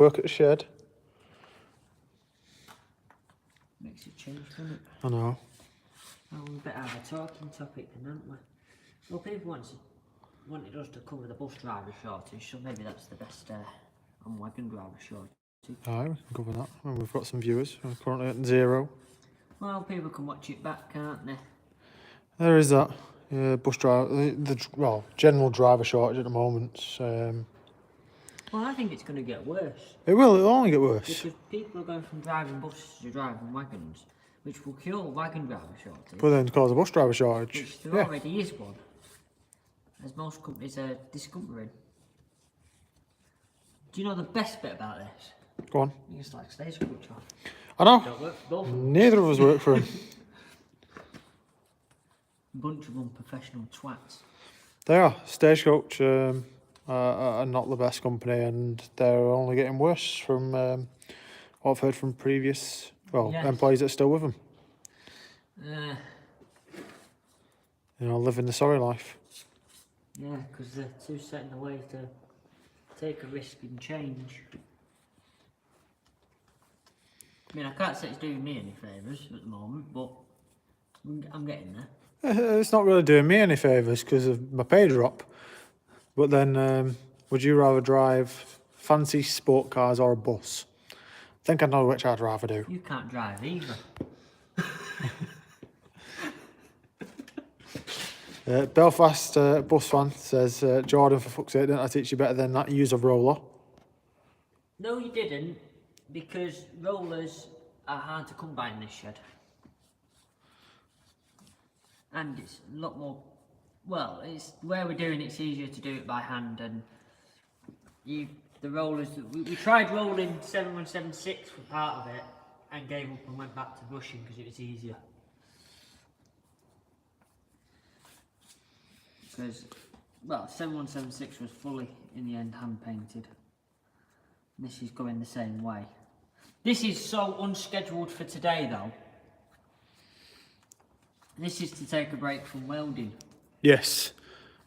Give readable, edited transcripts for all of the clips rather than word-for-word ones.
work at the shed. Makes it change, doesn't it? I know. Well, we better have a talking topic then, haven't we? Well, people wanted us to cover the bus driver shortage, so maybe that's the best on wagon driver shortage. Alright, we can cover that. And we've got some viewers. We're currently at 0. Well, people can watch it back, can't they? There is that. Bus driver, well, general driver shortage at the moment. Well, I think it's going to get worse. It'll only get worse. Because people are going from driving buses to driving wagons, which will cure wagon driver shortage. But then cause a bus driver shortage. Which there already is one, as most companies are discovering. Do you know the best bit about this? Go on. It's like stagecoach on. I know. Don't work for both. Neither of us work for him. Bunch of unprofessional twats. They are. Stagecoach are not the best company, and they're only getting worse from what I've heard from previous employees that are still with them. You know, living the sorry life. Yeah, because they're too set in the way to take a risk and change. I mean, I can't say it's doing me any favours at the moment, but I'm getting there. It's not really doing me any favours because of my pay drop. But then, would you rather drive fancy sport cars or a bus? I think I know which I'd rather do. You can't drive either. Belfast bus fan says, Jordan, for fuck's sake, didn't I teach you better than that? Use a roller. No, you didn't, because rollers are hard to come by in this shed. And it's a lot more, well, it's where we're doing it's easier to do it by hand, and the rollers, we tried rolling 7176 for part of it and gave up and went back to brushing because it was easier. Because, well, 7176 was fully, in the end, hand painted. This is going the same way. This is so unscheduled for today, though. This is to take a break from welding. Yes.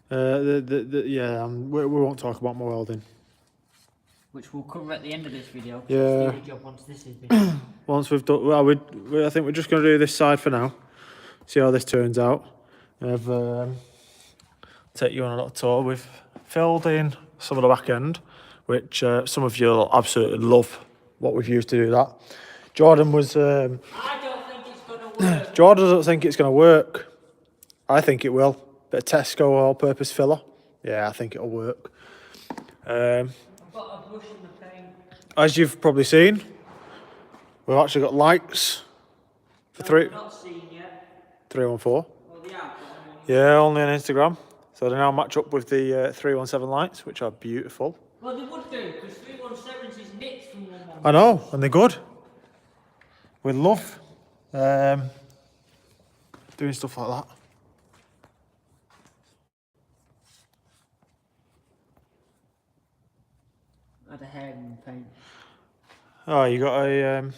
We won't talk about my welding. Which we'll cover at the end of this video. Yeah. It's the job once this is done. Once we've done, well, I think we're just going to do this side for now. See how this turns out. I've take you on a little tour. We've filled in some of the back end, which some of you will absolutely love what we've used to do that. Jordan was... I don't think it's going to work. Jordan doesn't think it's going to work. I think it will. Bit of Tesco all-purpose filler. Yeah, I think it'll work. I've got a brush in the paint. As you've probably seen, we've actually got lights for I've not seen yet. 314. Well, they are, Yeah, only on Instagram. So they now match up with the 317 lights, which are beautiful. well, they would do, because 317s is nicked from 117. I know, and they're good. We love doing stuff like that. Had a hair in the paint. Oh, you got a...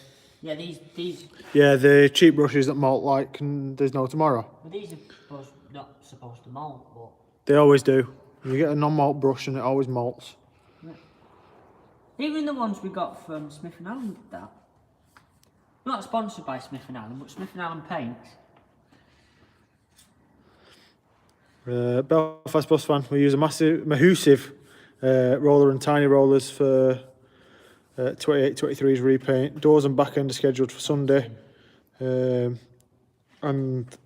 Yeah, these. Yeah, the cheap brushes that malt like, and there's no tomorrow. Well, these are not supposed to mold, but. They always do. You get a non-malt brush and it always malts. Yeah. Even the ones we got from Smith & Allen did that. Not sponsored by Smith & Allen, but Smith & Allen paints. Belfast bus fan, we use a massive roller and tiny rollers for 28-23's repaint. Doors and back end are scheduled for Sunday. And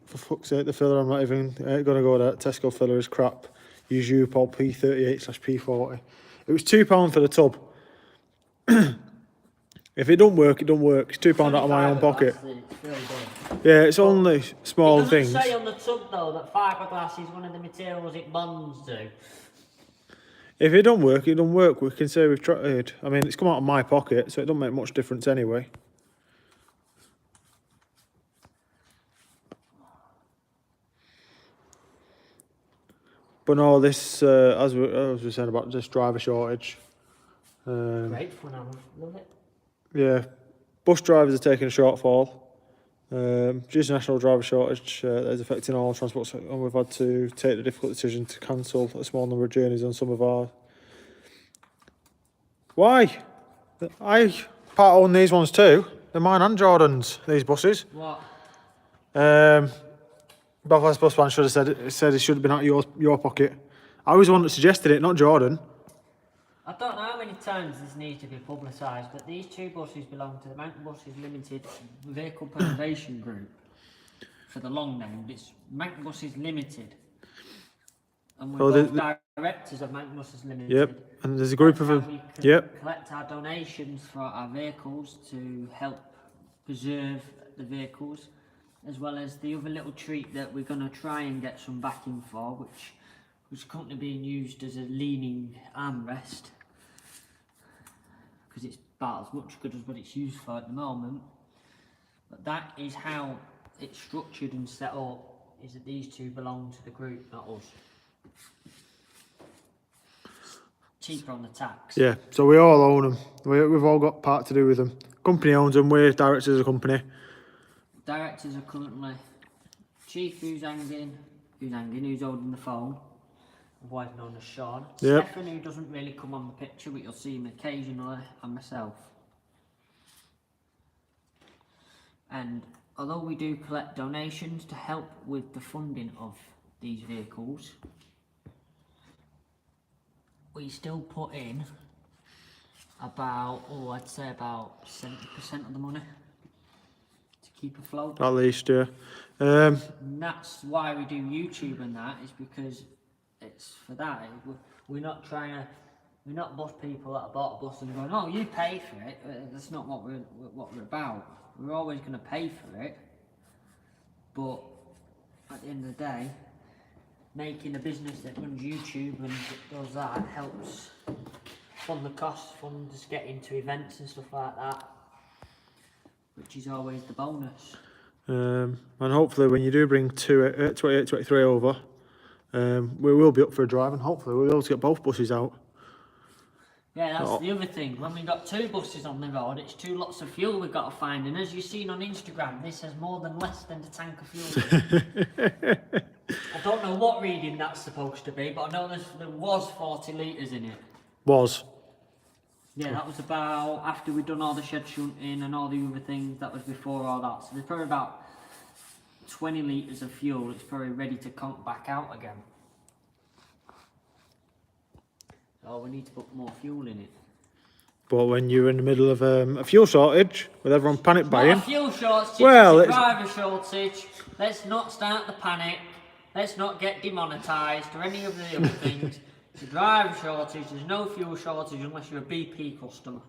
for fuck's sake, the filler, I'm not even going to go with that. Tesco filler is crap. Use UPOL P38/P40. It was £2 for the tub. If it don't work, it don't work. It's £2 out of my own pocket. Yeah, it's only small things. It doesn't say on the tub though that fiberglass is one of the materials it bonds to. If it don't work, it don't work. We can say we've tried. I mean, it's come out of my pocket, so it don't make much difference anyway. But no, this, as we were saying about this driver shortage. Great fun, I love it. Yeah, bus drivers are taking a shortfall. Due to national driver shortage that is affecting all transport, and we've had to take the difficult decision to cancel a small number of journeys on some of our... Why? I part own these ones too. They're mine and Jordan's, these buses. What? Belfast bus man should have said it should have been out of your pocket. I was the one that suggested it, not Jordan. I don't know how many times this needs to be publicised, but these two buses belong to the Mancbuses Limited Vehicle Preservation Group. For the long name, it's Mancbuses Limited. And we're both directors of Mancbuses Limited. Yep, and there's a group of them. Yep. Collect our donations for our vehicles to help preserve the vehicles, as well as the other little treat that we're going to try and get some backing for, which was currently being used as a leaning armrest, because it's about as much good as what it's used for at the moment. But that is how it's structured and set up, is that these two belong to the group, not us. Cheaper on the tax. Yeah, so we all own them. We've all got part to do with them. Company owns them, we're directors of the company. Directors are currently Chief, who's holding the phone, otherwise known as Sean. Yep. Stefan, who doesn't really come on the picture, but you'll see him occasionally, and myself. And although we do collect donations to help with the funding of these vehicles, we still put in about, I'd say about 70% of the money to keep afloat. At least, yeah. And that's why we do YouTube and that, is because it's for that. We're not bus people that have bought a bus and going, oh, you pay for it. That's not what we're about. We're always going to pay for it, but at the end of the day, making a business that runs YouTube and does that helps fund the costs, fund us getting to events and stuff like that, which is always the bonus. And hopefully when you do bring 28, 23 over, we will be up for a drive, and hopefully we'll be able to get both buses out. Yeah, that's the other thing. When we've got two buses on the road, it's 2 lots of fuel we've got to find. And as you've seen on Instagram, this has more than less than the tank of fuel. I don't know what reading that's supposed to be, but I know there was 40 litres in it. Was? Yeah, that was about after we'd done all the shed shunting and all the other things. That was before all that. So there's probably about 20 litres of fuel. It's probably ready to conk back out again. Oh, we need to put more fuel in it. But when you're in the middle of a fuel shortage, with everyone panic buying... Not a fuel shortage, well, it's a driver shortage. Let's not start the panic. Let's not get demonetised or any of the other things. It's a driver shortage. There's no fuel shortage unless you're a BP customer.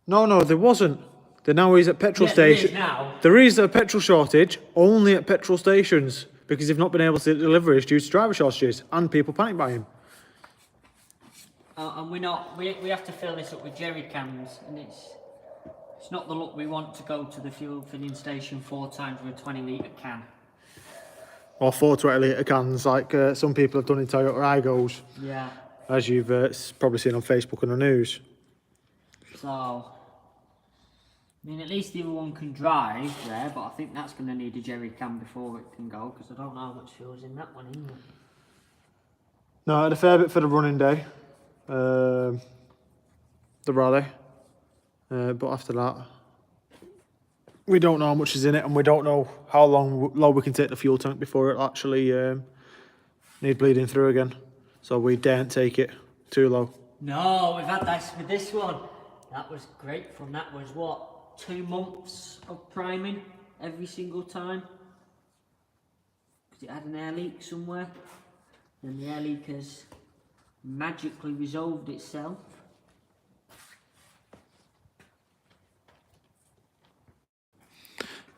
No, there wasn't. There now is at petrol stations. There is now. There is a petrol shortage only at petrol stations, because they've not been able to deliver it due to driver shortages and people panic buying. And we have to fill this up with jerry cans, and it's not the look we want to go to the fuel filling station 4 times with a 20 litre can. Or 4 20-litre cans, like some people have done in Toyota Igos. Yeah. As you've probably seen on Facebook and the news. So, I mean, at least the other one can drive there, but I think that's going to need a jerry can before it can go, because I don't know how much fuel's in that one either. No, I had a fair bit for the running day. The rally. But after that, we don't know how much is in it, and we don't know how low we can take the fuel tank before it actually need bleeding through again. So we daren't take it too low. No, we've had this with this one. That was great fun. That was what, 2 months of priming every single time, because it had an air leak somewhere, and the air leak has magically resolved itself.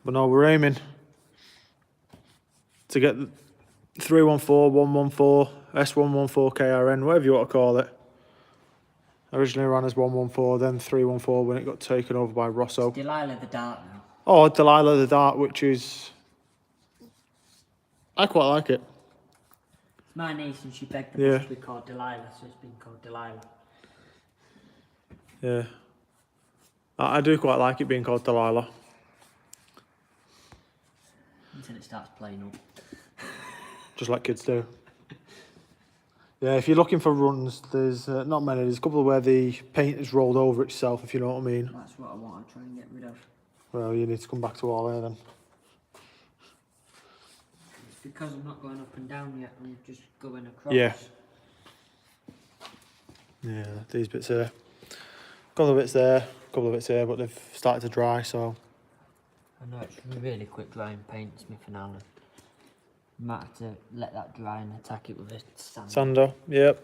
But no, we're aiming to get 314, 114, S114 KRN, whatever you want to call it. Originally ran as 114, then 314 when it got taken over by Rosso. It's Delilah the Dart now. Oh, Delilah the Dart, which is... I quite like it. It's my niece, and she begged the bus to be called Delilah, so it's been called Delilah. Yeah. I do quite like it being called Delilah. Until it starts playing up. Just like kids do. Yeah, if you're looking for runs, there's not many. There's a couple where the paint is rolled over itself, if you know what I mean. That's what I want to try and get rid of. Well, you need to come back to all there then. It's because I'm not going up and down yet, I'm just going across. Yeah. Yeah, these bits here. Couple of bits there, couple of bits here, but they've started to dry, so. I know it's really quick drying paint, Smith & Allen. Might have to let that dry and attack it with a sander. Sander, yep.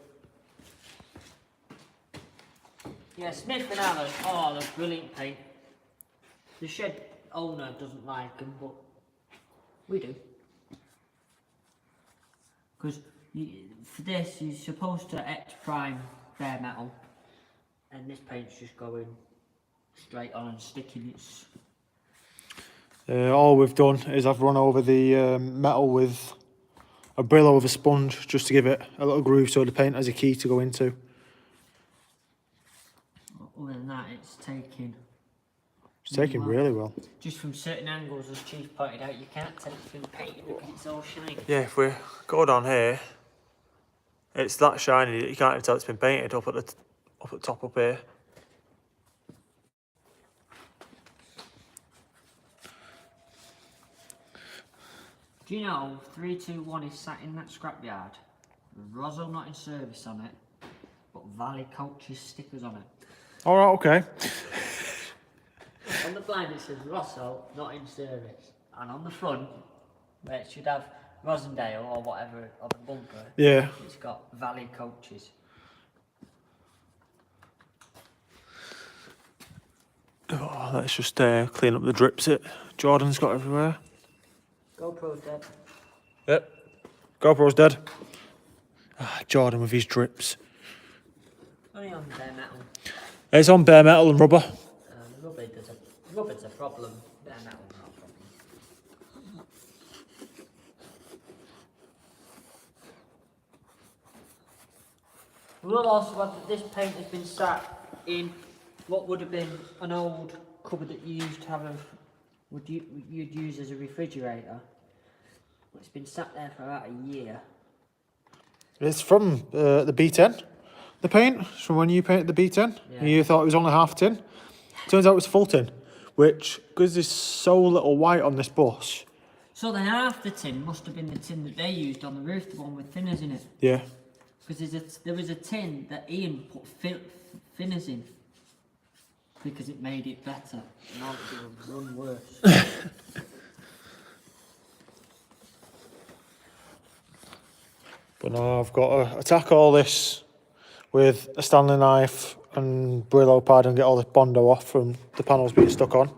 Yeah, Smith & Allen, oh, they're brilliant paint. The shed owner doesn't like them, but we do. Because for this, you're supposed to etch prime bare metal, and this paint's just going straight on and sticking. It's All we've done is I've run over the metal with a Brillo with a sponge just to give it a little groove so the paint has a key to go into. other than that, it's taking. It's taking really well. Just from certain angles, as Chief pointed out, you can't tell it's been painted because it's all shiny. Yeah, if we go down here, it's that shiny that you can't even tell it's been painted up at the top up here. Do you know 321 is sat in that scrapyard? Rosal not in service on it, but Valley Coaches stickers on it. All right, okay. On the blind it says Rosal not in service, and on the front, where it should have Rosendale or whatever on the bumper, Yeah. it's got Valley Coaches. Oh, let's just clean up the drips that Jordan's got everywhere. GoPro's dead. Yep. GoPro's dead. Ah, Jordan with his drips. Only on bare metal. It's on bare metal and rubber. Rubber's a problem. Bare metal's not a problem. We'll also have that this paint has been sat in what would have been an old cupboard that you used to have you'd use as a refrigerator. It's been sat there for about a year. It's from the B10. The paint, it's from when you painted the B10. Yeah. And you thought it was only half tin. Turns out it was full tin, which, because there's so little white on this bus. So the half the tin must have been the tin that they used on the roof, the one with thinners in it. Yeah. Because there was a tin that Ian put thinners in. Because it made it better. Now it will run worse. But no, I've got to attack all this with a Stanley knife and Brillo pad and get all this Bondo off from the panels being stuck on.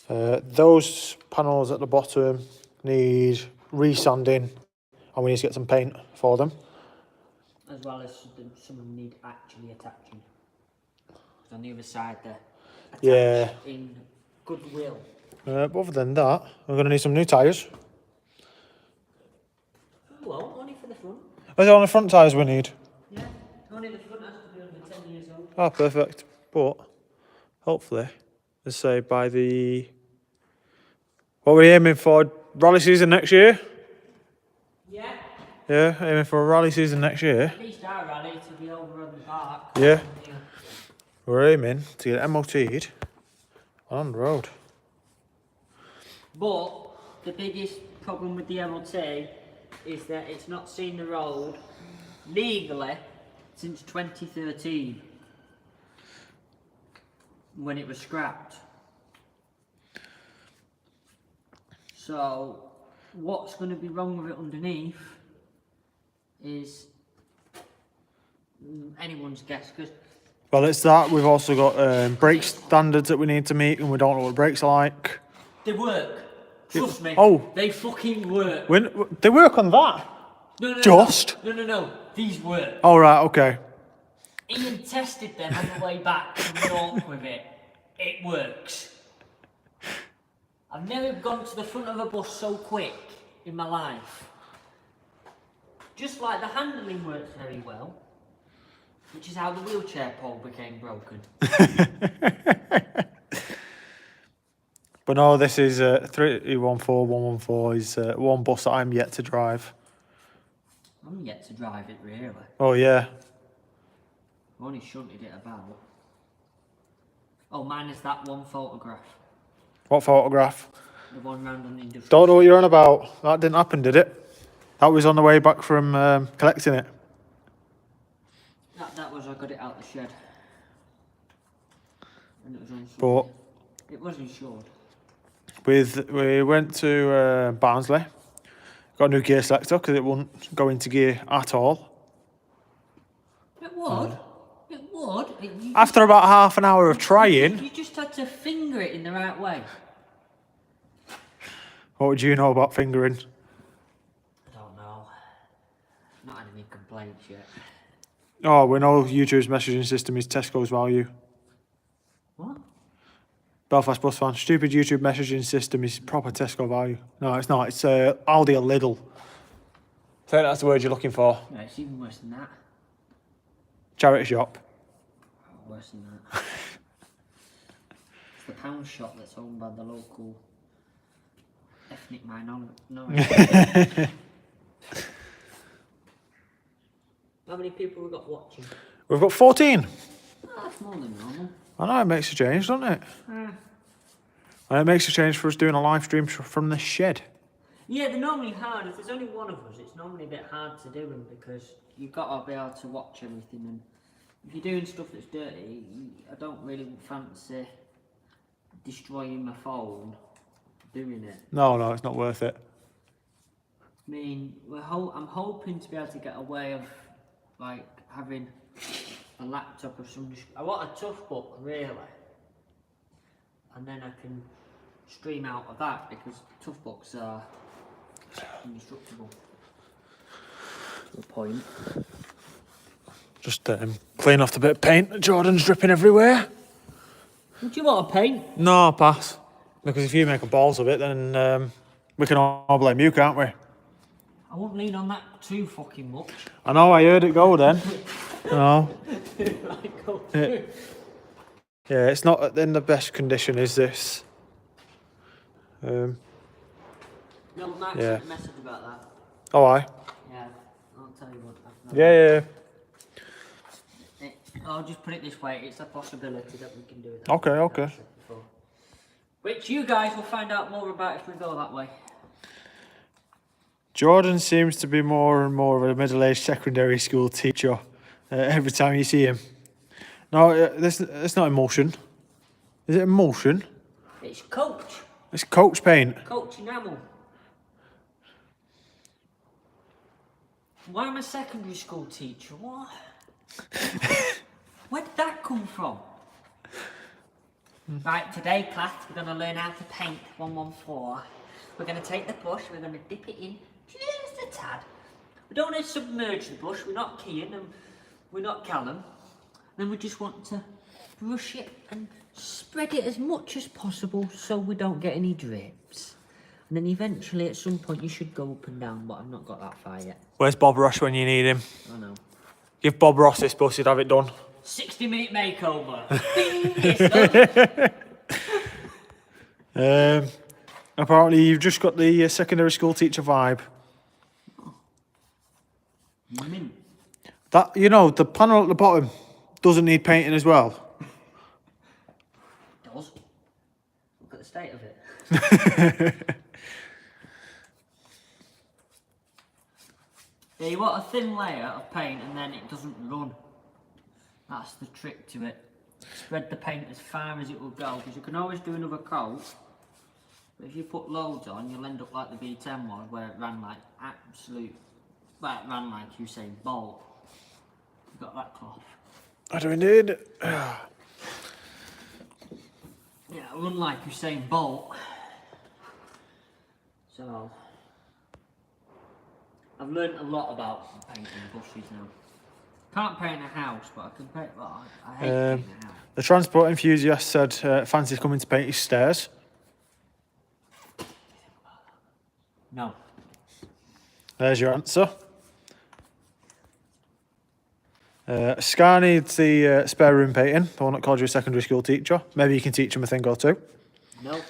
Those panels at the bottom need re-sanding and we need to get some paint for them. As well as some of them need actually attaching. On the other side they're attached in goodwill. But other than that, we're going to need some new tyres. Well, only for the front. Are they on the front tyres we need? Yeah, only the front has to be under 10 years old. Oh, perfect. But hopefully, let's say by the... What we're aiming for, rally season next year? Yeah. Yeah, aiming for a rally season next year. At least our rally to be over on the park. Yeah. We're aiming to get MOT'd on the road. But the biggest problem with the MOT is that it's not seen the road legally since 2013 when it was scrapped. So what's going to be wrong with it underneath is anyone's guess. Cause Well, it's that. We've also got brake standards that we need to meet and we don't know what brakes are like. they work. Trust me. Oh. They fucking work. They work on that? No. Just? No. These work. Oh, right, okay. Ian tested them on the way back from York with it. It works. I've never gone to the front of a bus so quick in my life. Just like the handling works very well, which is how the wheelchair pole became broken. But no, this is 314114 is one bus that I'm yet to drive. I'm yet to drive it, really. Oh, yeah. I've only shunted it about. Oh, minus that one photograph. What photograph? The one round on the industrial. Don't know what you're on about. That didn't happen, did it? That was on the way back from collecting it. That was, I got it out the shed. And it was on. But it was insured. we went to Barnsley. Got a new gear selector because it wouldn't go into gear at all. It would. It would. After about half an hour of trying. You just had to finger it in the right way. What would you know about fingering? I don't know. Not had any complaints yet. Oh, we know YouTube's messaging system is Tesco's value. What? Belfast bus fan. Stupid YouTube messaging system is proper Tesco value. No, it's not. It's Aldi or Lidl. I think that's the word you're looking for. No, it's even worse than that. Charity shop. Oh, worse than that. It's the pound shop that's owned by the local ethnic minority. How many people we got watching? We've got 14. Oh, that's more than normal. I know, it makes a change, doesn't it? And it makes a change for us doing a live stream from the shed. Yeah, they're normally hard. If there's only one of us, it's normally a bit hard to do them because you've got to be able to watch everything. And if you're doing stuff that's dirty, I don't really fancy destroying my phone doing it. No, it's not worth it. I mean, I'm hoping to be able to get away of like having a laptop or some. I want a tough book, really, and then I can stream out of that because tough books are indestructible to a point. Just clean off the bit of paint. Jordan's dripping everywhere. Would you want to paint? No, pass. Because if you make a balls of it, then we can all blame you, can't we? I won't lean on that too fucking much. I know, I heard it go then. No. Yeah, it's not in the best condition, is this? No, Max sent a message about that. Oh, aye. Yeah, I'll tell you what. Yeah. I'll just put it this way, it's a possibility that we can do it. Okay. Which you guys will find out more about if we go that way. Jordan seems to be more and more of a middle-aged secondary school teacher every time you see him. No, it's not emotion. Is it emotion? It's coach. It's coach paint. Coach enamel. Why am I a secondary school teacher? What? Where did that come from? Right, today class, we're going to learn how to paint 114. We're going to take the brush, we're going to dip it in just a tad. We don't want to submerge the brush, we're not Kean and we're not Callum. Then we just want to brush it and spread it as much as possible so we don't get any drips. And then eventually at some point you should go up and down, but I've not got that far yet. Where's Bob Ross when you need him? I know. Give Bob Ross this bus, he'd have it done. 60-minute makeover. Bing, it's done. Apparently you've just got the secondary school teacher vibe. Mint. That, the panel at the bottom doesn't need painting as well. It does. Look at the state of it. Yeah, you want a thin layer of paint and then it doesn't run. That's the trick to it. Spread the paint as far as it will go, because you can always do another coat. But if you put loads on, you'll end up like the V10 was, where it ran like absolute... Well, it ran like Usain Bolt. You've got that cloth. I do indeed. Yeah, it'll run like Usain Bolt. So... I've learnt a lot about painting bushes now. Can't paint a house, but I can paint... Well, I hate painting a house. The transport enthusiast said fancy's coming to paint his stairs. No. There's your answer. Scar needs the spare room painting, the one that called you a secondary school teacher. Maybe you can teach him a thing or two. No.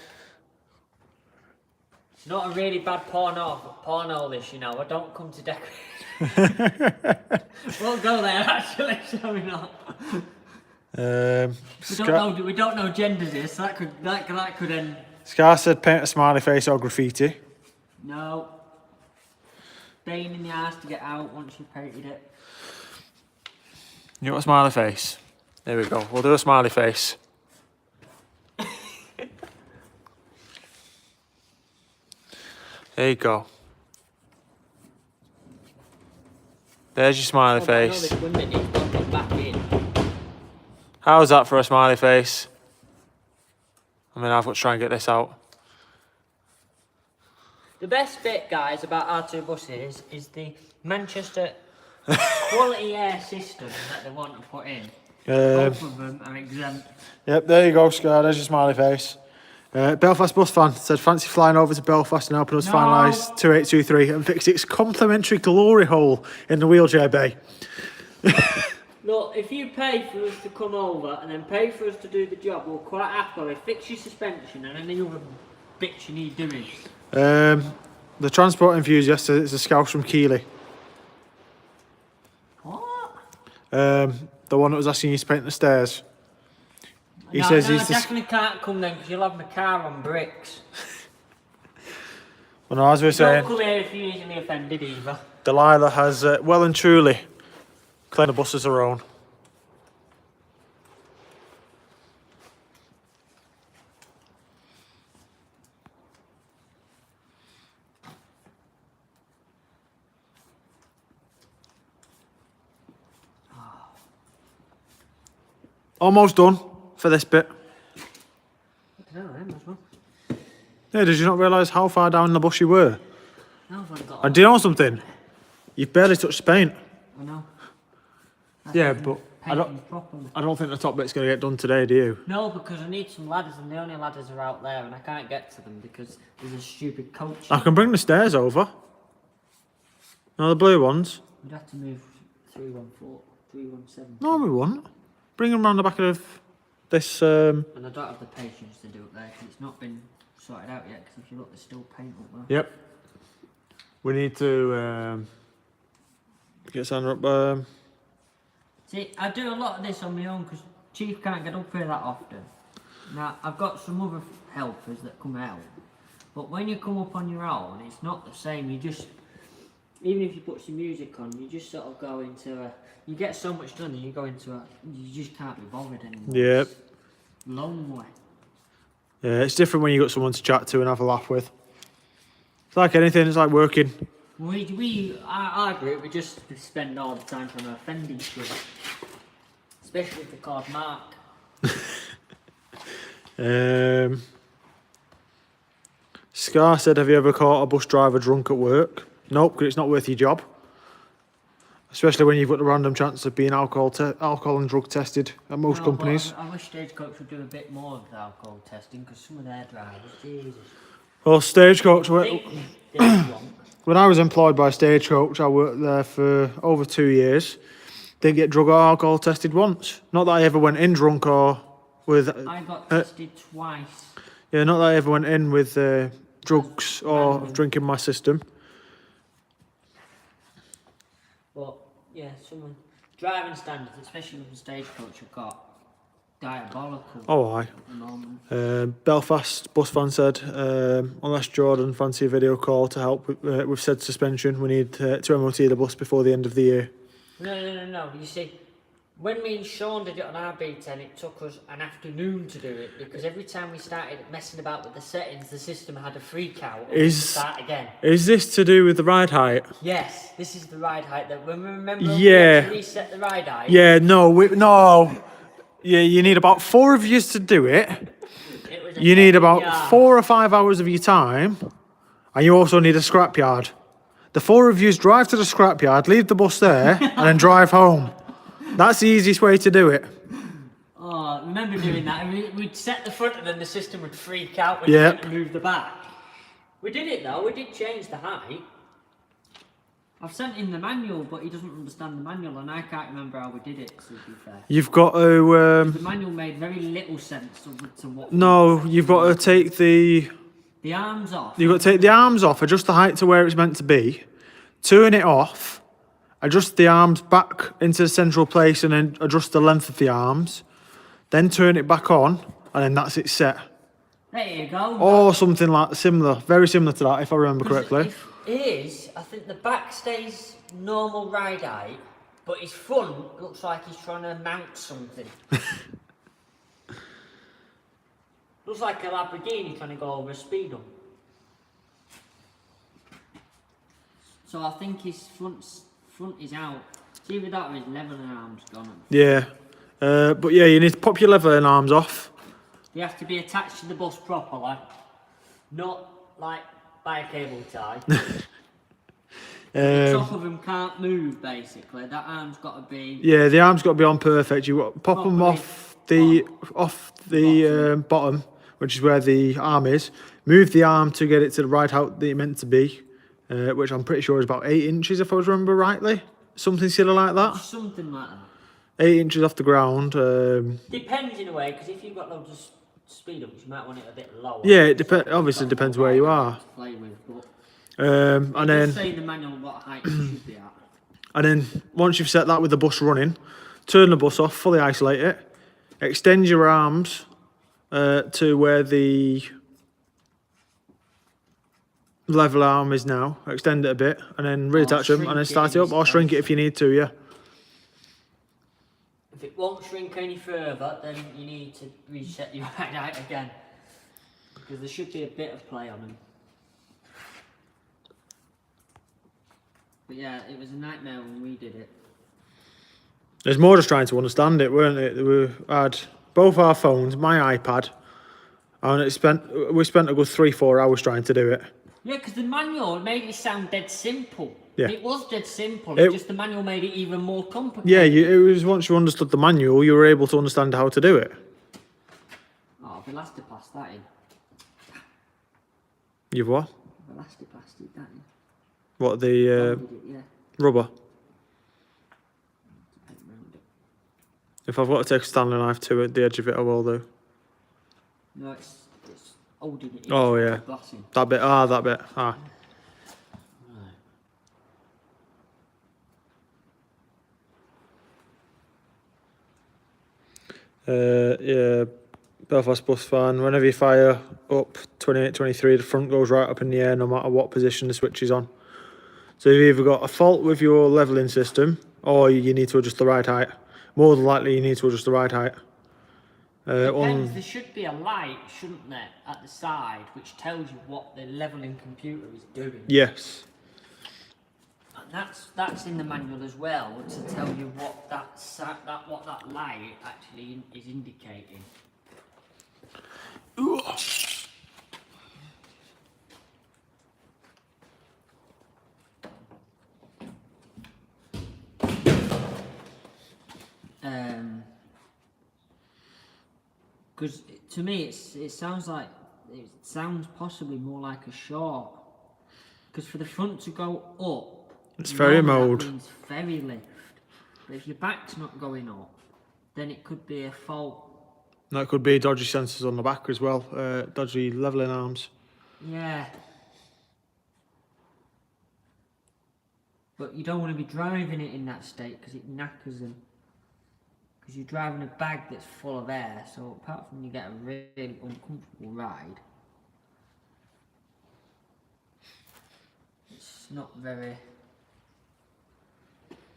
It's not a really bad porno this, you know. I don't come to decorate. We'll go there actually, shall we not? We don't know genders here, so that could end. Scar said paint a smiley face or graffiti. No. Pain in the ass to get out once you've painted it. You want a smiley face? There we go. We'll do a smiley face. There you go. There's your smiley face. How's that for a smiley face? I mean, I've got to try and get this out. The best bit, guys, about our two buses is the Manchester quality air system that they want to put in. Both of them are exempt. Yep, there you go, Scar. There's your smiley face. Belfast bus fan said, fancy flying over to Belfast and helping us finalise 2823 and fix its complimentary glory hole in the wheelchair bay. Look, if you pay for us to come over and then pay for us to do the job, we'll quite happily fix your suspension and any other bits you need doing. The transport enthusiast said it's a scouse from Keighley. What? The one that was asking you to paint the stairs. He says he's definitely can't come then because you'll have my car on bricks. Well, no, as we were saying, don't come here if you're easily offended either. Delilah has well and truly claimed the bus as her own. Almost done for this bit. Yeah, did you not realise how far down the bus you were? No, And do you know something? You've barely touched the paint. I know. Yeah, but I don't think the top bit's going to get done today, do you? No, because I need some ladders and the only ladders are out there and I can't get to them because there's a stupid coach. I can bring the stairs over. No, the blue ones. We'd have to move 314, 317. No, we won't. Bring them round the back of this... And I don't have the patience to do it there because it's not been sorted out yet because if you look, there's still paint up there. Yep. We need to get Sandra up... See, I do a lot of this on my own because Chief can't get up here that often. Now, I've got some other helpers that come out. But when you come up on your own, it's not the same. You just... Even if you put some music on, you just sort of go into a... You get so much done and you go into a... You just can't be bothered anymore. Yep. It's lonely. Yeah, it's different when you got someone to chat to and have a laugh with. It's like anything, it's like working. Our group, we just spend all the time trying to offend each other. Especially if they're called Mark. Scar said, have you ever caught a bus driver drunk at work? Nope, because it's not worth your job. Especially when you've got the random chance of being alcohol and drug tested at most companies. I wish Stagecoach would do a bit more of the alcohol testing because some of their drivers, Jesus. Well, Stagecoach, when I was employed by Stagecoach, I worked there for over 2 years. Didn't get drug or alcohol tested once. Not that I ever went in drunk or with... I got tested twice. Yeah, not that I ever went in with drugs or drinking my system. But yeah, some driving standards, especially with the Stagecoach, have got diabolical. Oh, aye. At the moment. Belfast bus fan said, unless Jordan fancy a video call to help with said suspension, we need to MOT the bus before the end of the year. No. You see, when me and Sean did it on our B10, it took us an afternoon to do it because every time we started messing about with the settings, the system had a freak out and we'd start again. Is this to do with the ride height? Yes, this is the ride height. That when we remember we had to reset the ride height. Yeah, no. Yeah, you need about 4 of you to do it. You need about 4 or 5 hours of your time, and you also need a scrapyard. The 4 of you drive to the scrapyard, leave the bus there, and then drive home. That's the easiest way to do it. Oh, I remember doing that. We'd set the front and then the system would freak out when you had to move the back. We did it though, we did change the height. I've sent in the manual, but he doesn't understand the manual and I can't remember how we did it, to be fair. You've got to... the manual made very little sense to what... No, you've got to take the the arms off. You've got to take the arms off, adjust the height to where it's meant to be, turn it off, adjust the arms back into the central place and then adjust the length of the arms, then turn it back on, and then that's it set. There you go. Or something like similar, very similar to that, if I remember correctly. If it is, I think the back stays normal ride height, but his front looks like he's trying to mount something. Looks like a Lamborghini trying to go over a speed hump. So I think his front is out. It's either that or his leveling arms gone. Yeah. But yeah, you need to pop your leveling arms off. They have to be attached to the bus properly, not like by a cable tie. The top of them can't move, basically. That arm's got to be... Yeah, the arm's got to be on perfect. You got to pop them off the bottom, which is where the arm is. Move the arm to get it to the right height that you're meant to be, which I'm pretty sure is about 8 inches, if I remember rightly. Something silly like that. Something like that. 8 inches off the ground. Depends in a way, because if you've got loads of speed ups, you might want it a bit lower. Yeah, it obviously depends where you are. To play with, but and then say the manual what height it should be at. And then once you've set that with the bus running, turn the bus off, fully isolate it, extend your arms to where the level arm is now, extend it a bit, and then reattach them, and then start it up, or shrink it if you need to, yeah. If it won't shrink any further, then you need to reset your ride height again, because there should be a bit of play on them. But yeah, it was a nightmare when we did it. There's more just trying to understand it, weren't it? We had both our phones, my iPad, and we spent a good 3-4 hours trying to do it. Yeah, because the manual made it sound dead simple. Yeah. It was dead simple, it's just the manual made it even more complicated. Yeah, it was once you understood the manual, you were able to understand how to do it. Oh, I've elastiplast that in. You've what? I've elastiplasted that in. What, the Yeah. rubber? If I've got to take a Stanley knife to the edge of it, I will do. No, it's holding it in. Oh, yeah. Glassing. That bit, that bit, Yeah, Belfast bus fan, whenever you fire up 28, 23, the front goes right up in the air no matter what position the switch is on. So you've either got a fault with your levelling system, or you need to adjust the ride height. More than likely you need to adjust the ride height. Depends, there should be a light, shouldn't there, at the side, which tells you what the levelling computer is doing. Yes. And that's in the manual as well, to tell you what that light actually is indicating. Ooh. Because to me, it sounds possibly more like a short. Because for the front to go up, it's ferry mode. That means ferry lift. But if your back's not going up, then it could be a fault. That could be dodgy sensors on the back as well, dodgy levelling arms. Yeah. But you don't want to be driving it in that state because it knackers them. Because you're driving a bag that's full of air, so apart from you get a really uncomfortable ride, it's not very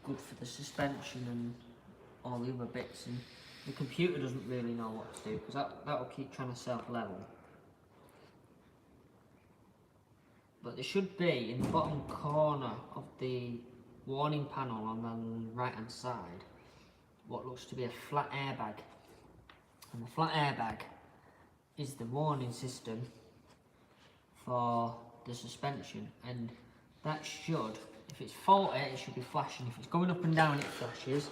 good for the suspension and all the other bits, and the computer doesn't really know what to do because that will keep trying to self-level. But there should be in the bottom corner of the warning panel on the right hand side what looks to be a flat airbag, and the flat airbag is the warning system for the suspension, and that should, if it's faulty, it should be flashing. If it's going up and down, it flashes.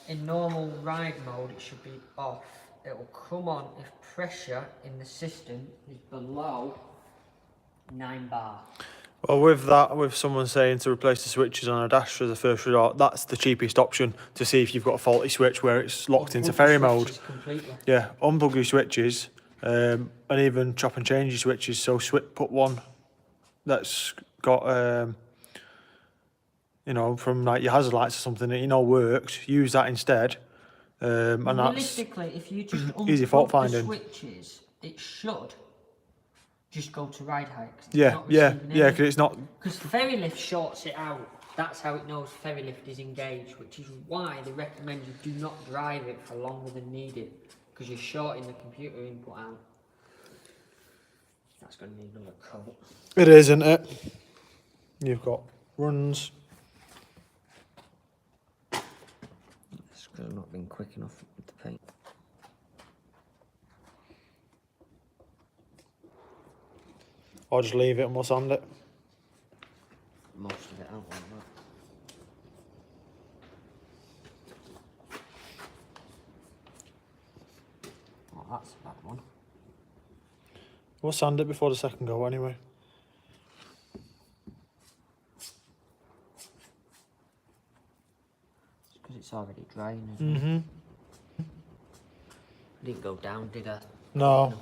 In normal ride mode, it should be off. It will come on if pressure in the system is below 9 bar. Well, with someone saying to replace the switches on a dash as a first resort, that's the cheapest option to see if you've got a faulty switch where it's locked into ferry mode. Completely. Yeah, unplug your switches, and even chop and change your switches. So put one that's got you know, from like your hazard lights or something that you know works. Use that instead, and that's realistically, if you just easy fault unplug the finding. switches, it should just go to ride height. Yeah, because it's not. Because the ferry lift shorts it out. That's how it knows ferry lift is engaged, which is why they recommend you do not drive it for longer than needed, because you're shorting the computer input out. That's going to need another coat. It is, isn't it? You've got runs. It's because I've not been quick enough with the paint. Or just leave it and we'll sand it. Most of it out like that. Oh, that's a bad one. We'll sand it before the second go anyway. It's because it's already drying, isn't it? Mm-hmm. Didn't go down, did I? No.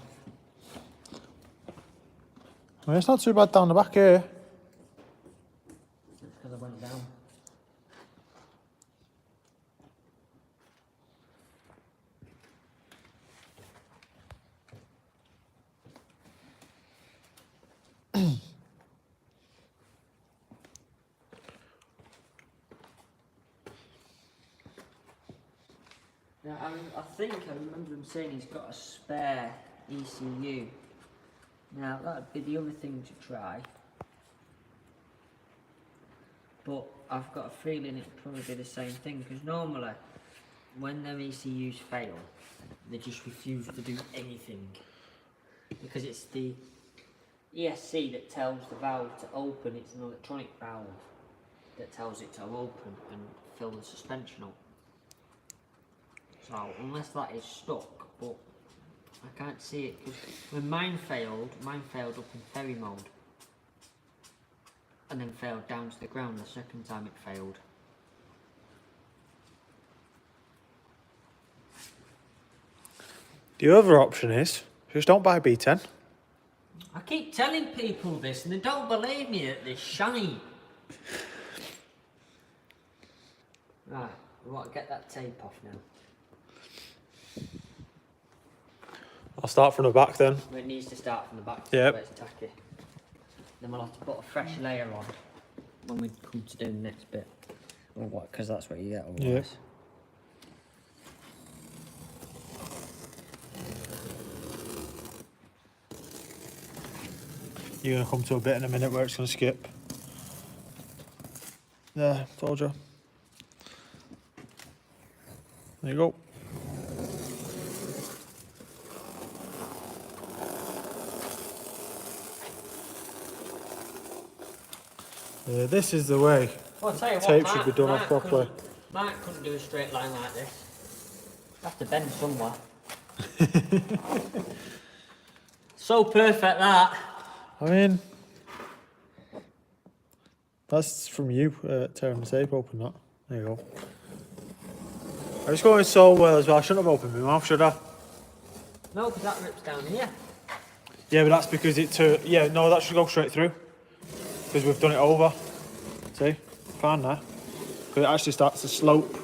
I mean, it's not too bad down the back here. It's because I went down. Now, I think I remember him saying he's got a spare ECU. Now, that'd be the other thing to try. But I've got a feeling it'd probably be the same thing, because normally, when them ECUs fail, they just refuse to do anything. Because it's the ESC that tells the valve to open. It's an electronic valve that tells it to open and fill the suspension up. So, unless that is stuck, but I can't see it, because when mine failed up in ferry mode. And then failed down to the ground the second time it failed. The other option is, just don't buy B10. I keep telling people this and they don't believe me that they're shiny. Right, we want to get that tape off now. I'll start from the back then. It needs to start from the back, Yep. so it's tacky. Then we'll have to put a fresh layer on when we come to do the next bit. Or what? Because that's what you get otherwise. Yep. You're going to come to a bit in a minute where it's going to skip. There, told you. There you go. This is the way. Well, I'll tell you what, Tape should be done off properly. Mark couldn't do a straight line like this. Have to bend somewhere. So perfect that. I mean, that's from you tearing the tape open, that. There you go. I was going so well as well. I shouldn't have opened my mouth, should I? No, because that rips down here. Yeah, but that's because yeah, no, that should go straight through. Because we've done it over. See? Fine there. Because it actually starts to slope.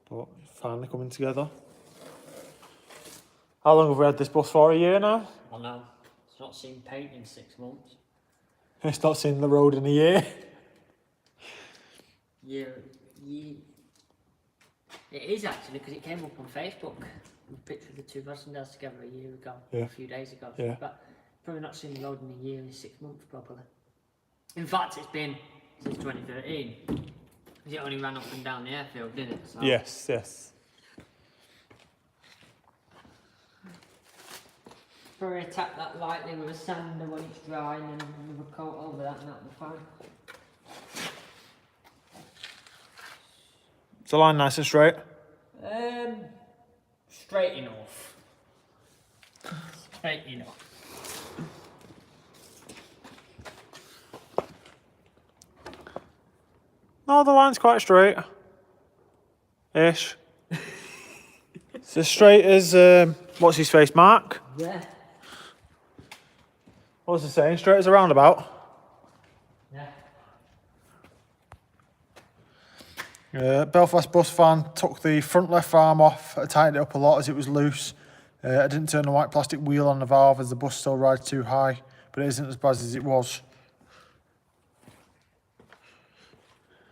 But it's finally coming together. How long have we had this bus for? A year now? I know. It's not seen paint in 6 months. It's not seen the road in a year. Yeah. It is actually, because it came up on Facebook. A picture of the two passengers together a year ago, Yeah. a few days ago. Yeah. But probably not seen the road in a year in 6 months properly. In fact, it's been since 2013. Because it only ran up and down the airfield, didn't it? So Yes, yes. probably attack that lightly with a sander when it's dry, and then with a coat over that, and that'll be fine. Is the line nice and straight? Straight enough. Straight enough. No, the line's quite straight. Ish. It's as straight as, what's his face, Mark? Yeah. What was it saying? Straight as a roundabout? Yeah. Belfast bus van took the front left arm off. I tightened it up a lot as it was loose. I didn't turn the white plastic wheel on the valve as the bus still rides too high, but it isn't as bad as it was.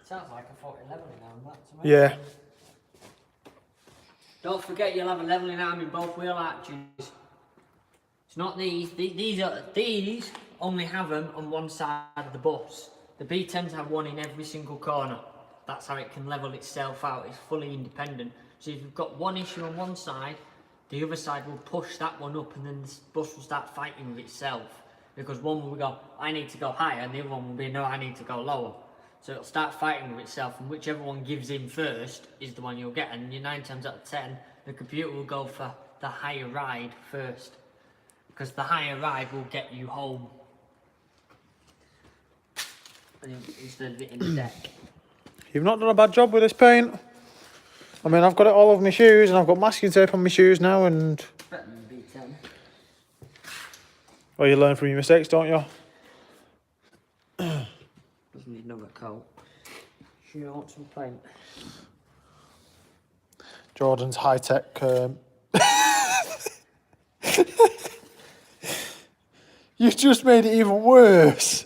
Sounds like a 40 levelling arm, that to me. Yeah. Don't forget you'll have a levelling arm in both wheel arches. It's not these. These only have them on one side of the bus. The B10s have one in every single corner. That's how it can level itself out. It's fully independent. So if you've got one issue on one side, the other side will push that one up, and then this bus will start fighting with itself. Because one will go, I need to go higher, and the other one will be, no, I need to go lower. So it'll start fighting with itself, and whichever one gives in first is the one you'll get. And 9 times out of 10, the computer will go for the higher ride first, because the higher ride will get you home instead of it in the deck. You've not done a bad job with this paint. I mean, I've got it all over my shoes, and I've got masking tape on my shoes now, and... Better than B10. Well, you learn from your mistakes, don't you? Doesn't need another coat. Sure, want some paint. Jordan's high-tech... You just made it even worse.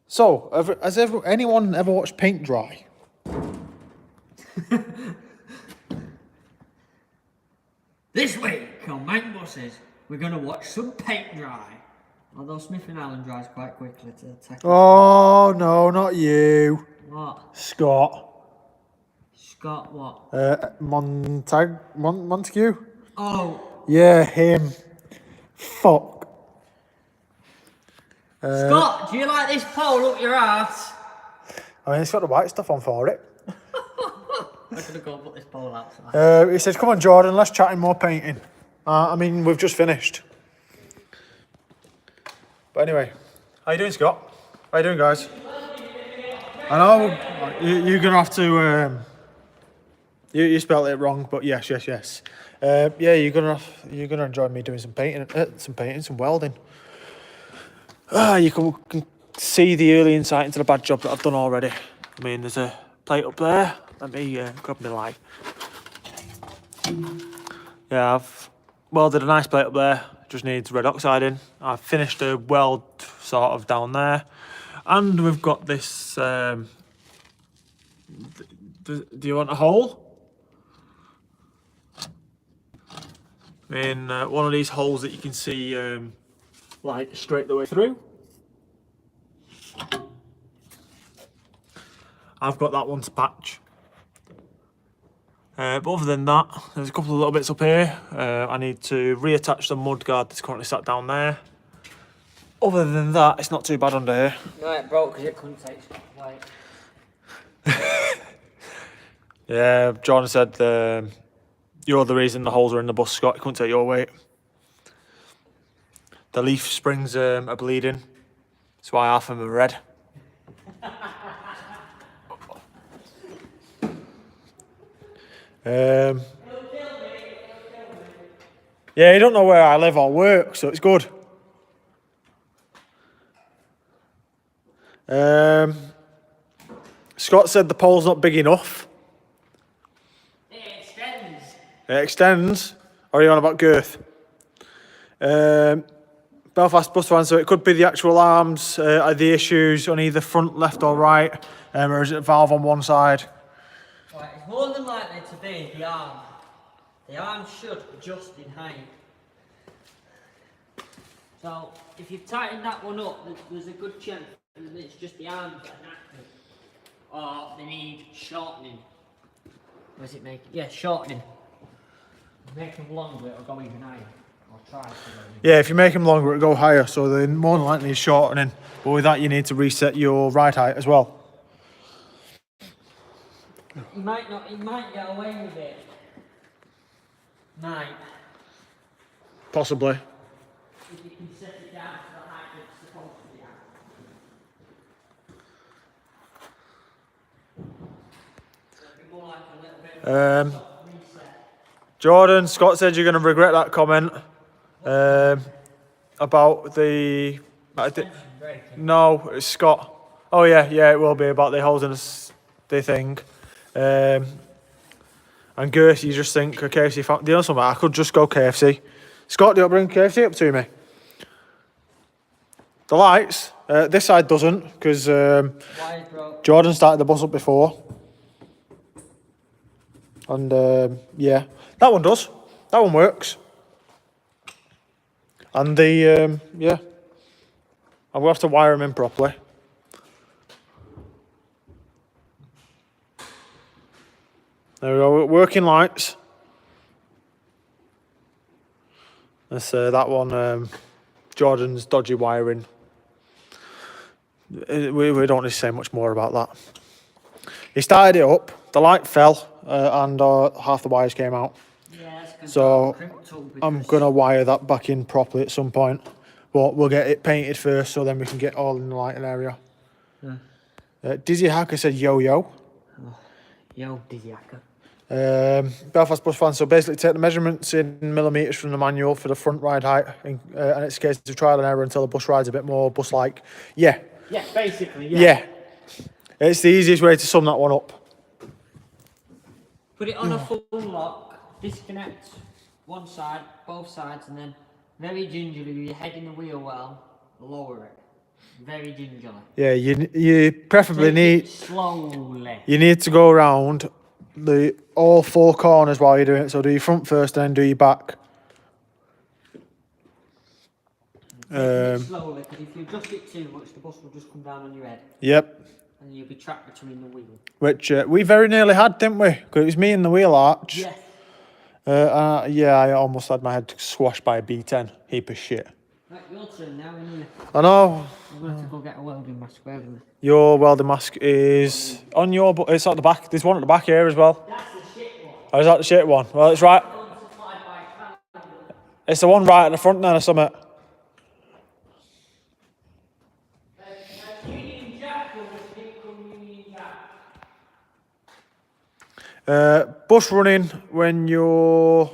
So, has anyone ever watched paint dry? This week on Mancbuses, we're going to watch some paint dry. Although Smith and Allen dries quite quickly to attack. Oh, no, not you. What? Scott. Scott what? Montague? Oh. Yeah, him. Fuck. Scott, do you like this pole up your ass? I mean, it's got the white stuff on for it. I'm going to go and put this pole outside. He says, come on, Jordan, let's chat in more painting. I mean, we've just finished. But anyway, how you doing, Scott? How you doing, guys? I know you're going to have to... you spelled it wrong, but yes. Yeah, you're gonna enjoy me doing some painting, some welding. You can see the early insight into the bad job that I've done already. I mean, there's a plate up there. Let me grab my light. Yeah, I've welded a nice plate up there. Just needs red oxide in. I've finished a weld sort of down there, and we've got this. Do you want a hole? In one of these holes that you can see like straight the way through. I've got that one to patch. But other than that, there's a couple of little bits up here. I need to reattach the mudguard that's currently sat down there. Other than that, it's not too bad under here. No, it broke because it couldn't take weight. Yeah, John said you're the reason the holes are in the bus, Scott. It couldn't take your weight. The leaf springs are bleeding. That's why half of them are red. Yeah, you don't know where I live or work, so it's good. Scott said the pole's not big enough. It extends. It extends. Or are you on about girth? Belfast bus van, so it could be the actual arms are the issues on either front, left or right, or is it a valve on one side? Right, it's more than likely to be the arm. The arm should adjust in height. So, if you've tightened that one up, there's a good chance that it's just the arms that are knackered. Or they need shortening. What does it make? Yeah, shortening. Make them longer, it'll go even higher. Or try to go even. Yeah, if you make them longer, it'll go higher, so then more than likely is shortening. But with that, you need to reset your ride height as well. You might get away with it. Might. Possibly. If you can set it down to the height it's supposed to be at. Jordan, Scott said you're going to regret that comment about the... No, it's Scott. Oh yeah, it will be about the holes in the thing. And Gertie, you just think, okay, KFC, do you know something? I could just go KFC. Scott, do you bring KFC up to me? The lights, this side doesn't, because Jordan started the bus up before. And yeah, that one does. That one works. And the, yeah, I will have to wire them in properly. There we go, working lights. Let's say that one, Jordan's dodgy wiring. We don't need to say much more about that. He started it up, the light fell, and half the wires came out. Yeah, so I'm going to wire that back in properly at some point. But we'll get it painted first, so then we can get all in the lighting area. Yeah. Dizzy Hacker said yo-yo. Oh, yo, Dizzy Hacker. Belfast bus fan, so basically take the measurements in millimetres from the manual for the front ride height, and it's a case of trial and error until the bus ride's a bit more bus-like. Yeah, basically, yeah. It's the easiest way to sum that one up. Put it on a full lock, disconnect one side, both sides, and then very gingerly with your head in the wheel well, lower it. Very gingerly. Yeah, you preferably need... slowly. You need to go around all four corners while you're doing it. So do your front first and then do your back. Slowly, because if you adjust it too much, the bus will just come down on your head. Yep. And you'll be trapped between the wheel. Which we very nearly had, didn't we? Because it was me in the wheel arch. Yeah. Yeah, I almost had my head squashed by a B10. Heap of shit. Right, your turn now, isn't it? I know. I'm going to go get a welding mask, wherever. Your welding mask is on your... It's at the back. There's one at the back here as well. That's the shit one. Oh, is that the shit one? Well, it's right... It's the one right at the front then or something. Bus running when you're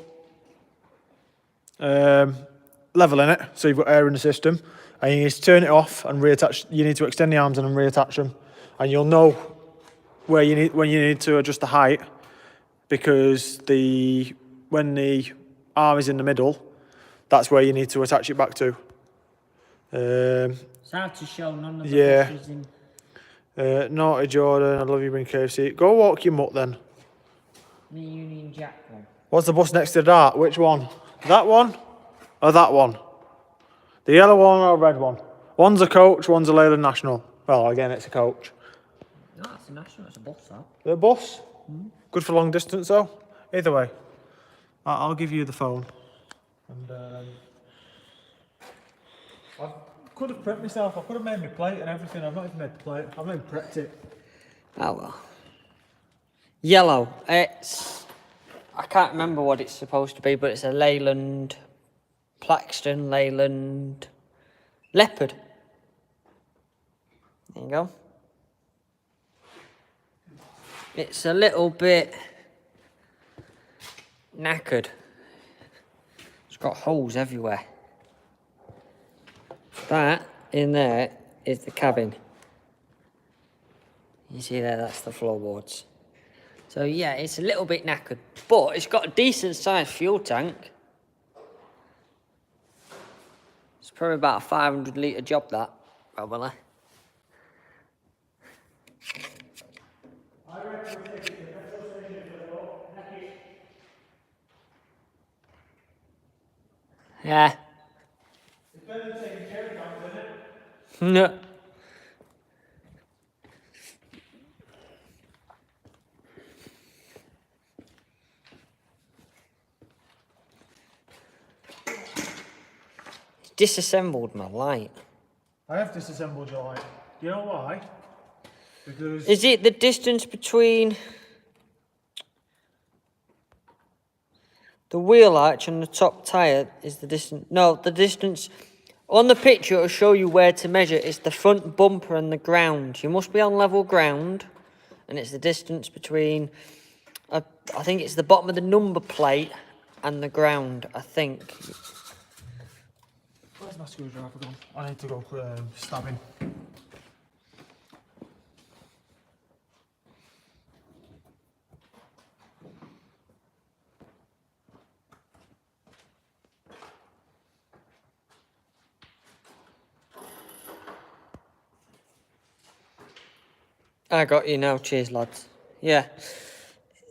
leveling it, so you've got air in the system, and you need to turn it off and reattach. You need to extend the arms and reattach them, and you'll know when you need to adjust the height, because when the arm is in the middle, that's where you need to attach it back to. It's hard to show none of the buses in. Naughty Jordan, I love you, bring KFC. Go walk your mutt then. The Union Jack one. What's the bus next to that? Which one? That one or that one? The yellow one or red one? One's a coach, one's a Leyland National. Well, again, it's a coach. No, it's a National, it's a bus, though. The bus? Good for long distance, though. Either way, I'll give you the phone. And I could have prepped myself. I could have made my plate and everything. I've not even made the plate. I've not even prepped it. Oh well. Yellow. I can't remember what it's supposed to be, but it's a Leyland, Plaxton, Leyland, Leopard. There you go. It's a little bit knackered. It's got holes everywhere. That in there is the cabin. You see there, that's the floorboards. So yeah, it's a little bit knackered, but it's got a decent sized fuel tank. It's probably about a 500 litre job, that, probably. Yeah. It's better than taking care of it, isn't it? No. Disassembled my light. I have disassembled your light. Do you know why? Because... Is it the distance between the wheel arch and the top tyre is the distance? No, the distance... On the picture, it'll show you where to measure. It's the front bumper and the ground. You must be on level ground, and it's the distance between I think it's the bottom of the number plate and the ground, I think. Where's my screwdriver gone? I need to go stabbing. I got you now, cheers lads. Yeah,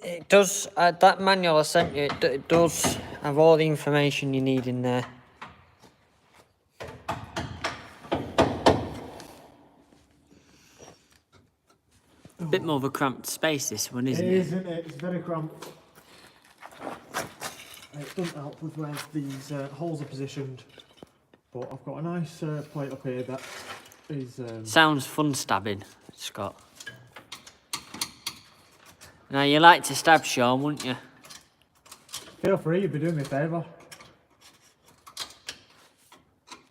it does, that manual I sent you, it does have all the information you need in there. A bit more of a cramped space this one, isn't it? It is, isn't it? It's very cramped. It doesn't help with where these holes are positioned, but I've got a nice plate up here that is... Sounds fun stabbing, Scott. Now, you like to stab, Sean, wouldn't you? Feel free, you'd be doing me a favour.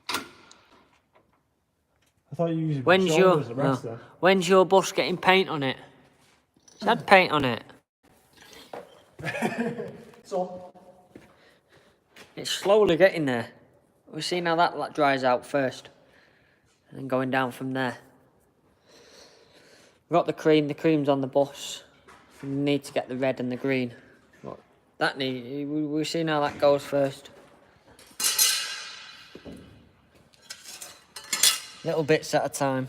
I thought you used When's shoulder as a rest there. When's your bus getting paint on it? It's had paint on it. So, It's slowly getting there. We've seen how that dries out first. And then going down from there. We've got the cream's on the bus. We need to get the red and the green. But that we've seen how that goes first. Little bits at a time.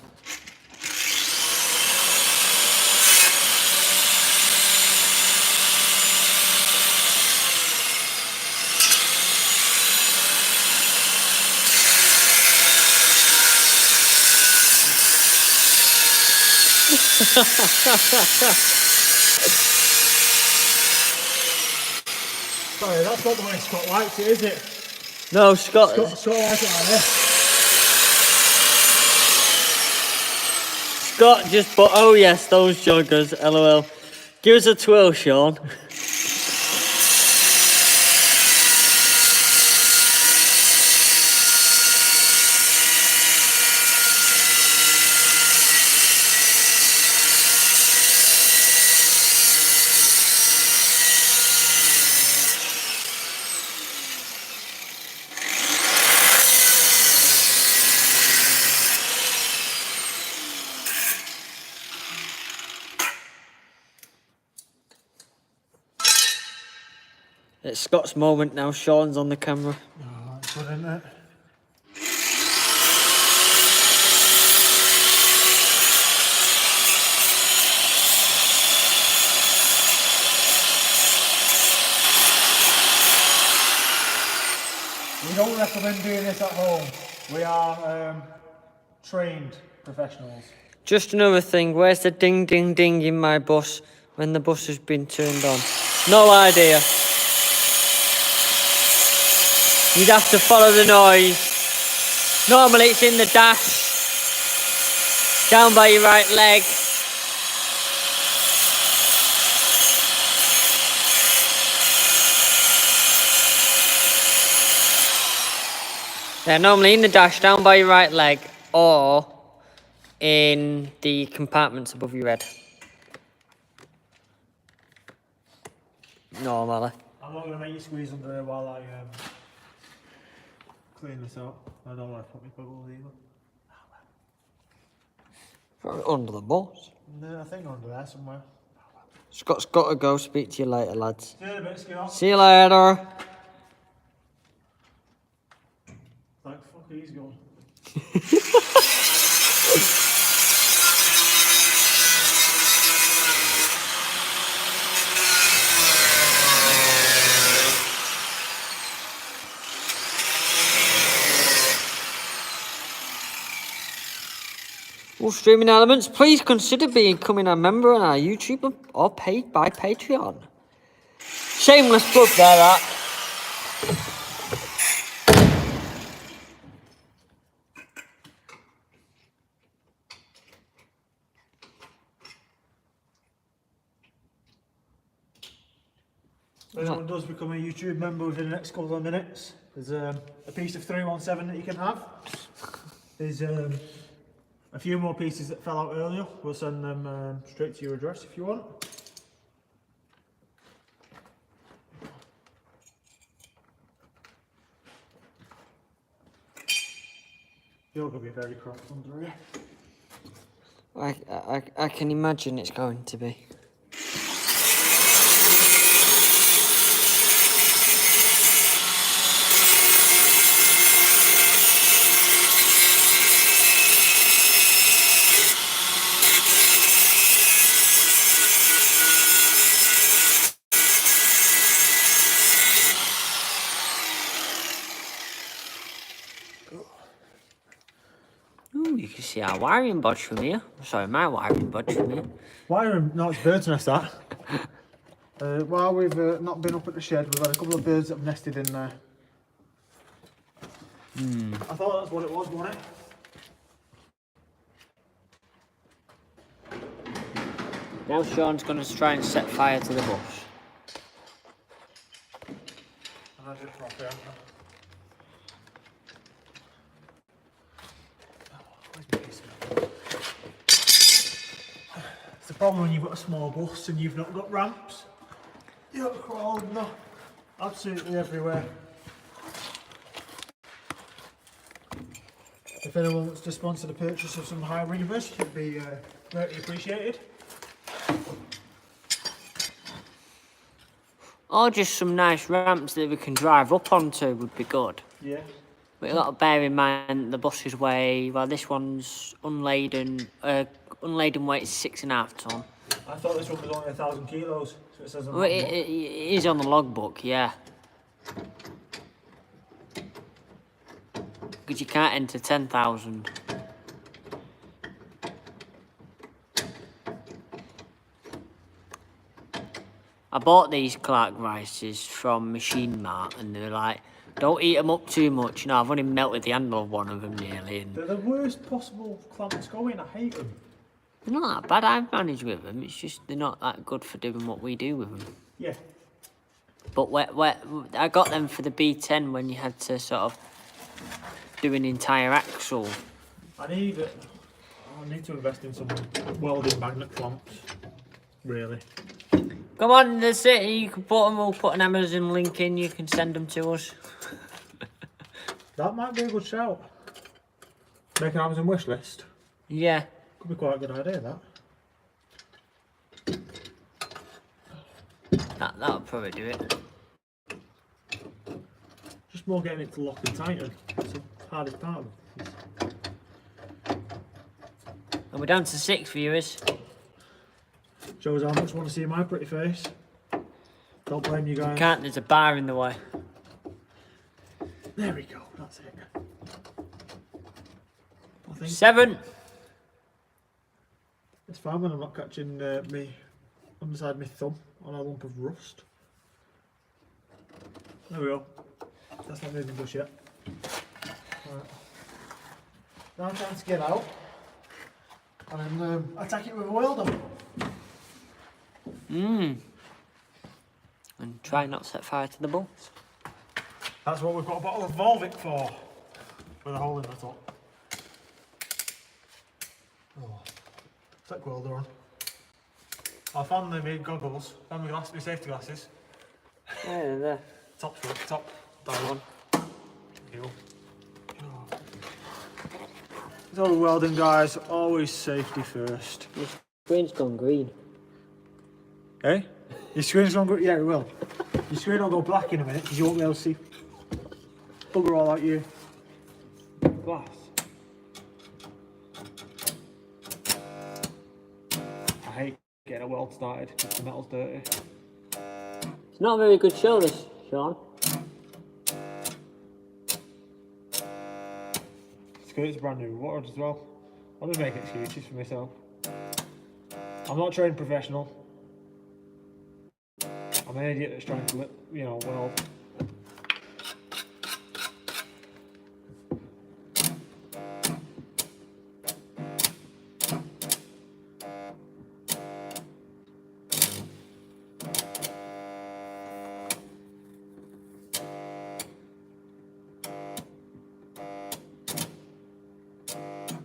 sorry, that's not the way Scott likes it, is it? No, Scott Scott likes it like this. Scott just put, oh yes, those joggers, lol. Give us a twirl, Sean. It's Scott's moment now, Sean's on the camera. Oh, that's good, isn't it? We don't recommend doing this at home. We are trained professionals. Just another thing, where's the ding ding ding in my bus when the bus has been turned on? No idea. You'd have to follow the noise. Normally it's in the dash, down by your right leg. They're normally in the dash, down by your right leg, or in the compartments above your head. Normally. I'm not going to make you squeeze under there while I clean this out. I don't want to put my bubbles either. Under the bus. No, I think under there somewhere. Scott's got to go. Speak to you later, lads. See you in a bit, Scott. See you later. Like, fuck, he's gone. Well, streaming elements, please consider becoming a member on our YouTube or paid by Patreon. Shameless plug there, that. If anyone does become a YouTube member within the next couple of minutes, there's a piece of 317 that you can have. There's a few more pieces that fell out earlier. We'll send them straight to your address if you want. You're going to be very cropped under here. I can imagine it's going to be. Ooh, you can see our wiring bodge from here. Sorry, my wiring bodge from here. Wiring, no, it's bird's nest that. While we've not been up at the shed, we've had a couple of birds that have nested in there. I thought that's what it was, wasn't it? Now Sean's going to try and set fire to the bus. And I just drop it. It's the problem when you've got a small bus and you've not got ramps. You're crawling absolutely everywhere. If anyone wants to sponsor the purchase of some high reavers, it'd be greatly appreciated. Or just some nice ramps that we can drive up onto would be good. Yeah. But you've got to bear in mind the bus's weigh, well this one's unladen weight is 6.5 tonne. I thought this one was only 1,000 kilos, so it says on the Well, logbook. it is on the logbook, yeah. Because you can't enter 10,000. I bought these Clark Rices from Machine Mart and they were like, don't eat them up too much. You know, I've only melted the handle of one of them nearly. And They're the worst possible clamps going, I hate them. they're not that bad, I've managed with them. It's just they're not that good for doing what we do with them. Yeah. But I got them for the B10 when you had to sort of do an entire axle. I need to invest in some welding magnet clamps, really. Come on, that's it. You can put them. We'll put an Amazon link in. You can send them to us. That might be a good shout. Make an Amazon wish list. Yeah. Could be quite a good idea, that. That'll probably do it. Just more getting it to lock and tighten. It's the hardest part of it. And we're down to 6 viewers. Shows how much you want to see my pretty face. Don't blame you guys. Can't. There's a bar in the way. There we go. That's it. I think 7. it's fine when I'm not catching me underside my thumb on a lump of rust. There we go. That's not moving just yet. Right. Now time to get out and then attack it with a welder. And try not to set fire to the bolts. That's what we've got a bottle of Volvic for, with a hole in the top. Oh, take welder on. I found my goggles, found my safety glasses. Yeah, they're there. Top down one. Deal. Oh. So welding guys, always safety first. Your screen's gone green. Eh? Your screen's gone green? Yeah, it will. Your screen will go black in a minute because you won't be able to see bugger all out your glass. I hate getting a weld started because the metal's dirty. It's not a very good show, this, Sean. Skirt's brand new water as well. I'll just make excuses for myself. I'm not trained professional. I'm an idiot that's trying to, weld.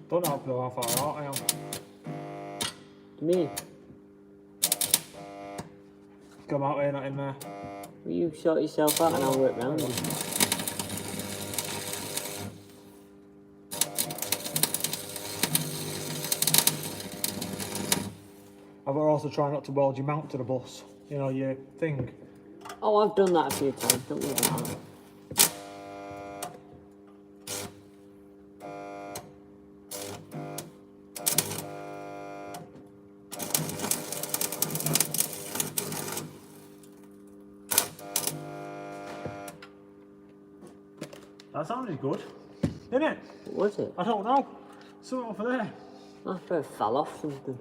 Don't know how far out I am. Me? Come out here, not in there. Will you sort yourself out and I'll work round you? I've also tried not to weld your mount to the bus. You know, your thing. Oh, I've done that a few times, don't worry about that. That sounded good, didn't it? What was it? I don't know. Something over there. I thought it fell off something.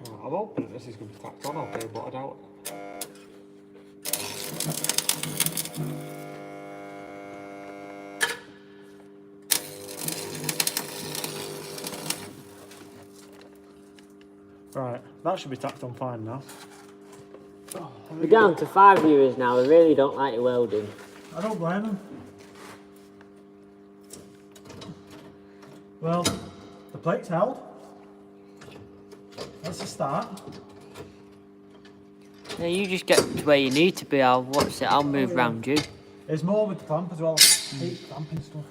Oh, I'm hoping this is going to be tacked on okay, but I doubt it. Right, that should be tacked on fine now. Oh, We're down to 5 viewers now, we really don't like your welding. I don't blame them. Well, the plate's held. That's a start. Yeah, you just get to where you need to be, I'll move round you. There's more with the clamp as well. Heat clamping stuff.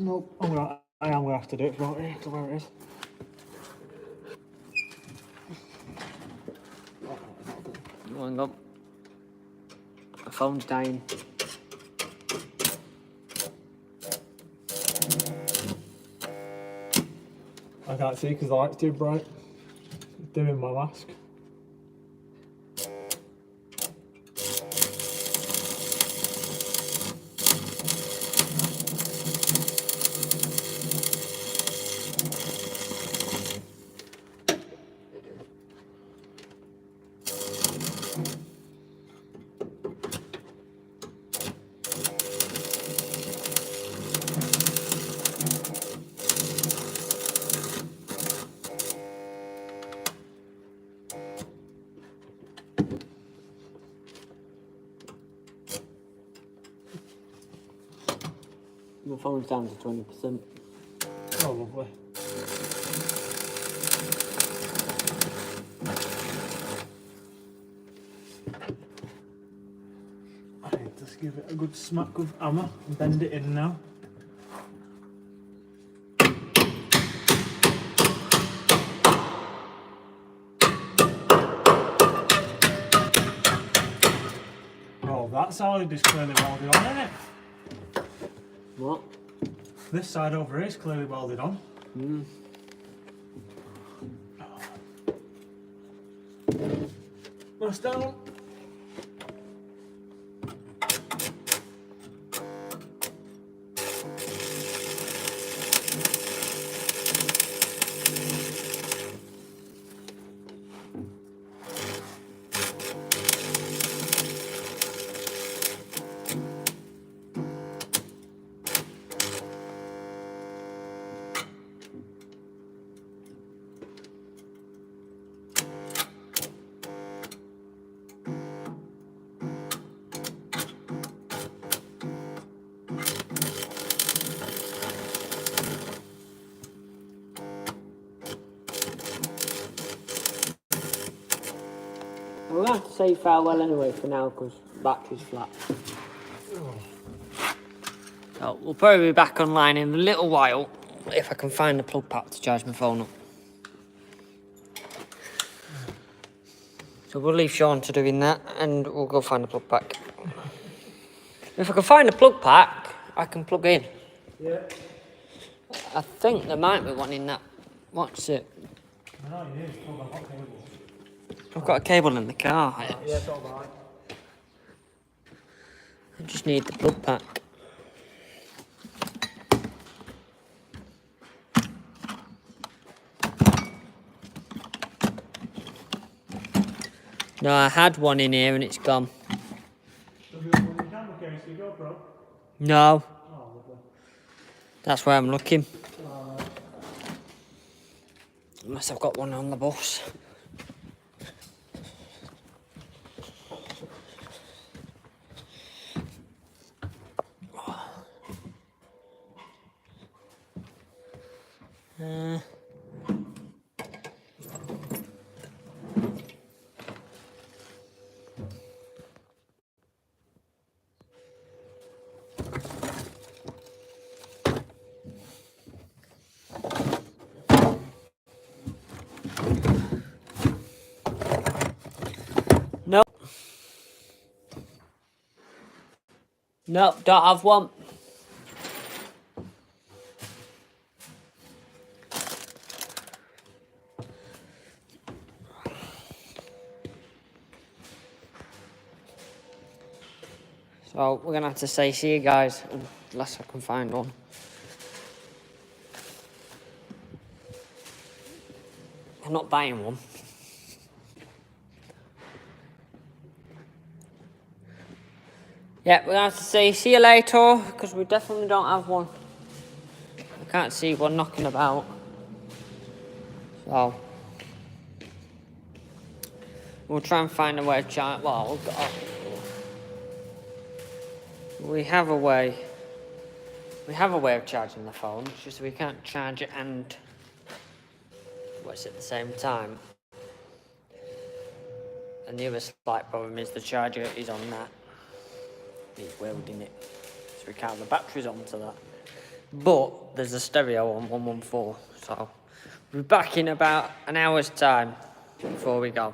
Nope. I am gonna have to do it from here to where it is. Hang on. My phone's dying. I can't see because the light's too bright. It's dimming my mask. My phone's down to 20%. Oh, lovely. I need to give it a good smack with hammer and bend it in now. Oh, that side is clearly welded on, isn't it? What? This side over here is clearly welded on. Mm. Mask down. We're going to have to say farewell anyway for now because battery's flat. So we'll probably be back online in a little while if I can find the plug pack to charge my phone up. So we'll leave Sean to doing that and we'll go find the plug pack. If I can find the plug pack, I can plug in. Yeah. I think there might be one in that. What's it? I know you need to plug on cable. I've got a cable in the car. Yeah, it's all right. I just need the plug pack. No, I had one in here and it's gone. Have you got one in your camera case, your GoPro? No, Oh, lovely. that's where I'm looking. Alright. Unless I've got one on the bus. Nope. Nope, don't have one. So we're gonna have to say see you guys unless I can find one. I'm not buying one. Yeah, we're gonna have to say see you later because we definitely don't have one. I can't see one knocking about. So we'll try and find a way of charging. Well, we have a way. We have a way of charging the phone. It's just we can't charge it and watch at the same time. And the other slight problem is the charger is on that. He's welding it, so we can't have the batteries onto that. But there's a stereo on 114, so we'll be back in about an hour's time before we go.